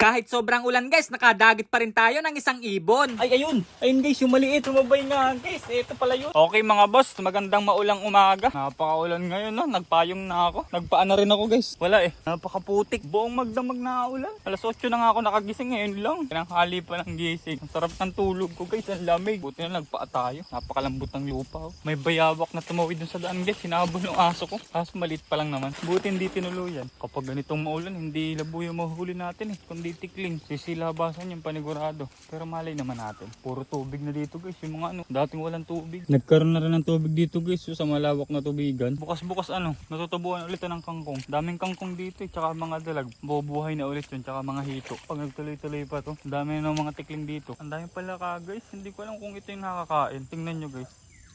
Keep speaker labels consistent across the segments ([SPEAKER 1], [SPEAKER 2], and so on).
[SPEAKER 1] Kahit sobrang ulan guys, nakadagit pa rin tayo ng isang ibon. Ay ayun, ayun guys, yung maliit. Sumabay nga guys, ito pala yun. Okay mga boss, magandang maulang umaga. Napakaulan ngayon no, nagpayong na ako. Nagpaana rin ako guys. Wala napakaputik. Buong magdamag na ulan. Alas 8 na nga ako nakagising ngayon lang. Pinanghali pa ng gising. Ang sarap ng tulog ko guys, ang lamig. Buti na nagpaa tayo. Napakalambot ng lupa. May bayawak na tumawid dun sa daan guys. Hinabol ng aso ko. Kaso maliit pa lang naman. Buti hindi tinuluyan. Kapag ganitong maulan, hindi labo yung mahuli natin kundi tikling. Sisilabasan yung panigurado. Pero malay naman natin. Puro tubig na dito guys. Yung mga dating walang tubig. Nagkaroon na rin ng tubig dito guys. Sa malawak na tubigan. Bukas-bukas natutubuan ulit ng kangkong. Daming kangkong dito tsaka mga dalag. Bubuhay na ulit yun. Tsaka mga hito. Pag nagtuloy-tuloy pa to. Dami na ng mga tikling dito. Ang dami pala guys. Hindi ko alam kung ito yung nakakain. Tingnan nyo guys.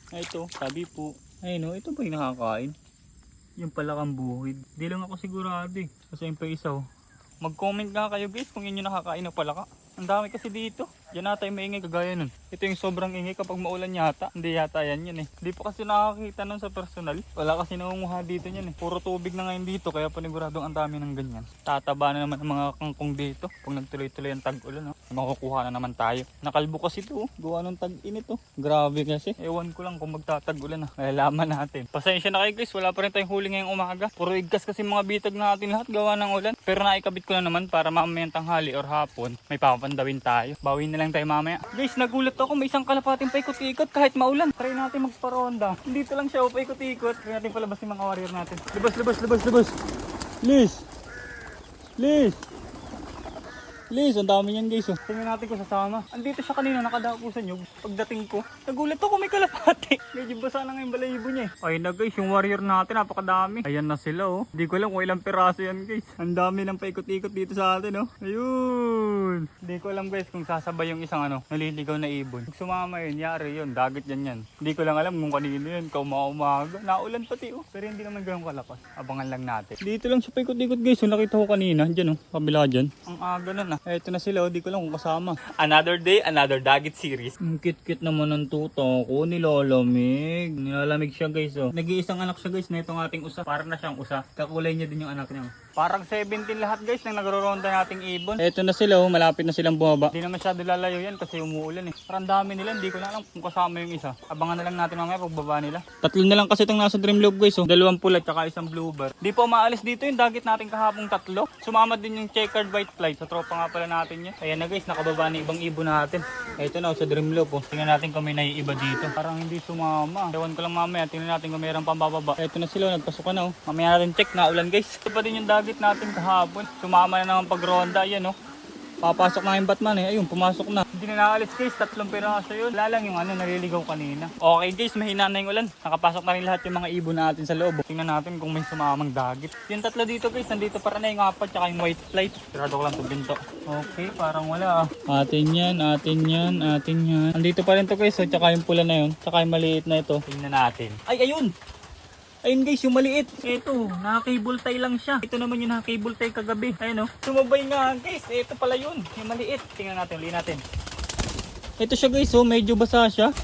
[SPEAKER 1] Ito, sabi po. Ayun ito ba yung nakakain? Yung pala kang buhid. Di lang ako sigurado Kasi yung pa isa Mag-comment nga kayo guys kung yun yung nakakain na palaka. Ang dami kasi dito. Yan ata yung maingay kagaya nun. Ito yung sobrang ingay kapag maulan yata. Hindi yata yan Hindi pa kasi nakakita nun sa personal. Wala kasi nangunguha dito yan Puro tubig na ngayon dito. Kaya paniguradong ang dami ng ganyan. Tataba na naman ang mga kangkong dito. Pag nagtuloy-tuloy ang tag-ulan makukuha na naman tayo. Nakalbo kasi ito gawa ng tag-init Grabe kasi. Ewan ko lang kung magtatag-ulan Malalaman natin. Pasensya na kayo guys. Wala pa rin tayong huli ngayong umaga. Puro igkas kasi mga bitag natin lahat gawa ng ulan. Pero naikabit ko na naman para mamayang tanghali or hapon. May papandawin tayo. Bawin na lang tayo mamaya. Guys, nagulat ako. May isang kalapating paikot-ikot kahit maulan. Try natin magparonda. Dito lang siya paikot-ikot. Try natin palabas yung mga warrior natin. Libas. Liz, ang dami yan guys Tingnan natin kung sasama. Andito siya kanina nakadako sa nyug. Pagdating ko, nagulat ako may kalapate. Medyo basa na nga yung balahibo niya Ayun na guys, yung warrior natin napakadami. Ayan na sila Hindi ko alam kung ilang piraso yan guys. Ang dami ng paikot-ikot dito sa atin Ayun. Hindi ko alam guys kung sasabay yung isang naliligaw na ibon. Pag sumama yun, yari yun. Dagit yan. Hindi ko lang alam kung kanino yun. Kaumaga. Naulan pati Pero hindi naman ganun kalapas. Abangan lang natin. Dito lang siya paikot-ikot guys. Nakita ko kanina. Diyan kabila dyan. Ang aga na Ito na sila di ko lang kung kasama. Another day, another dagit series. Ang cute-cute naman ng tuto ko. Nilalamig. Nilalamig siya guys Nag-iisang anak siya guys na itong ating usa. Para na siyang usa. Kakulay niya din yung anak niya Parang 17 lahat guys nang nagroronda nating ibon. Ito na sila malapit na silang bumaba. Hindi na masyado lalayo yan kasi umuulan Parang dami nila, hindi ko na alam kung kasama yung isa. Abangan na lang natin mamaya pagbaba nila. Tatlo na lang kasi itong nasa Dreamloop guys Dalawang pula tsaka isang bluebird. Di pa umaalis dito yung dagit natin kahapong tatlo. Sumama din yung checkered white flight. Sa tropa nga pala natin yun. Ayan na guys, nakababa na ibang ibon natin. Ito na sa Dreamloop Tingnan natin kung may naiiba dito. Parang hindi sumama. Ewan ko lang mamaya, tingnan natin kung mayroong pambababa. Ito na sila, nagpasok na Mamaya natin check na ulan guys. Ito pa din yung dagit natin kahapon. Sumama na naman pagronda. Ayan Papasok na yung Batman Ayun, pumasok na. Hindi na naalis guys, 3 piraso yun. Wala lang yung naliligaw kanina. Okay guys, mahina na yung ulan. Nakapasok na rin lahat yung mga ibon natin sa loob. Tingnan natin kung may sumamang dagit. Yung tatlo dito guys, nandito para na yung apat tsaka yung white flight. Sirado ko lang ito binto. Okay, parang wala Atin yan. Andito pa rin to guys, tsaka yung pula na yun. Tsaka yung maliit na ito. Tingnan natin. Ay, ayun! Ayun guys, yung maliit. Ito, naka-cable tie lang siya. Ito naman yung naka-cable tie kagabi. Ayun sumabay nga guys. Ito pala yun, yung maliit. Tingnan natin, uli natin. Ito siya guys, medyo basa siya.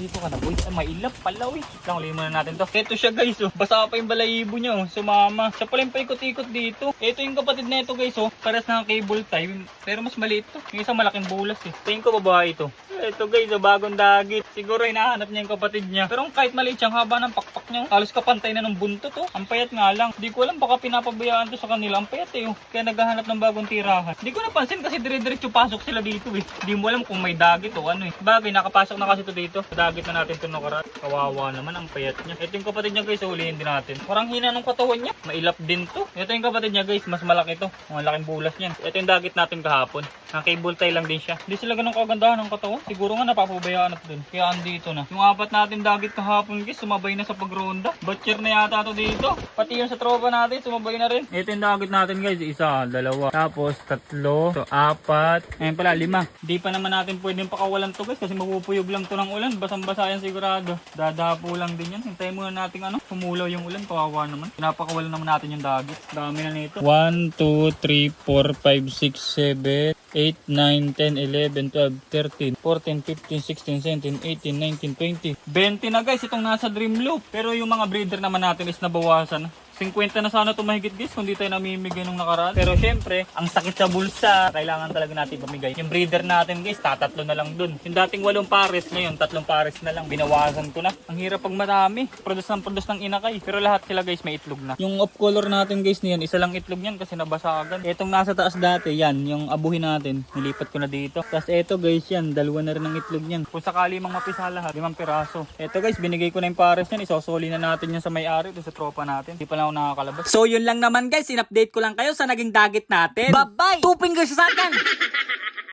[SPEAKER 1] Dito ka na boy. May ilap pala Lang, uli muna natin to. Ito siya guys, basa pa yung balahibo niya Sumama. Siya pala yung paikot-ikot dito. Ito yung kapatid na ito guys pares na cable tie. Pero mas maliit to. Yung isang malaking bulas Tingin ko babae ito. Ito guys, bagong dagit. Siguro hinahanap niya yung kapatid niya. Pero kahit maliit siyang haba ng pakpak niya. Halos kapantay na ng buntot Ang payat nga lang. Hindi ko alam baka pinapabayaan to sa kanila. Ang payat Kaya naghahanap ng bagong tirahan. Hindi ko napansin kasi dire-diretso pasok sila dito Hindi mo alam kung may dagit o Bagay, nakapasok na kasi to dito. Dagit na natin ito nakarat. Kawawa naman ang payat niya. Ito yung kapatid niya guys, ulihin din natin. Parang hina ng katawan niya. Mailap din to. Ito yung kapatid niya guys, mas malaki to. Ang laking bulas niyan. Ito yung dagit natin kahapon. Cable tie lang din siya. Hindi sila ganun kagandahan ng katawan. Siguro nga napapabayaan na dun. Kaya andito na. Yung apat natin dagit kahapon guys, sumabay na sa pagronda. Butcher na yata to dito. Pati yung sa tropa natin, sumabay na rin. Ito yung dagit natin guys, 1, 2, tapos 3, so 4. Ayun pala, 5. Di pa naman natin pwedeng pakawalan to guys kasi mapupuyog lang to ng ulan. Basang-basa yan sigurado. Dadapo lang din yan. Hintayin muna natin pumulaw yung ulan. Kawawa naman. Pinapakawalan naman natin yung dagit. Dami na nito. 1, 2, 3, 4, 5, 6, 7, 8, 9, 10, 11, 12, 13, 14, 15, 16, 17, 18, 19, 20. 20 na guys itong nasa Dreamloop. Pero yung mga breeder naman natin is nabawasan. 50 na sana tumahigit guys kung di tayo namimigay nung nakaraan. Pero syempre, ang sakit sa bulsa. Kailangan talaga natin pamigay. Yung breeder natin guys, tatatlo na lang dun. Yung dating 8 pares, ngayon 3 pares na lang. Binawasan ko na. Ang hirap pag marami. Produce ng inakay. Pero lahat sila guys may itlog na. Yung off color natin guys niyan, isa lang itlog niyan kasi nabasagan. Etong nasa taas dati, yan, yung abuhin natin. Nilipat ko na dito. Tapos eto guys yan, dalawa na rin ang itlog niyan. Kung sakali mang mapisa lahat, 5 piraso. Eto guys, binigay ko na yung pares niyan. Isosoli na natin yan sa may-ari, sa tropa natin. Hindi pa lang ako nakakalabas.
[SPEAKER 2] So yun lang naman guys, in-update ko lang kayo sa naging dagit natin. Bye-bye! 2 fingers sa akin!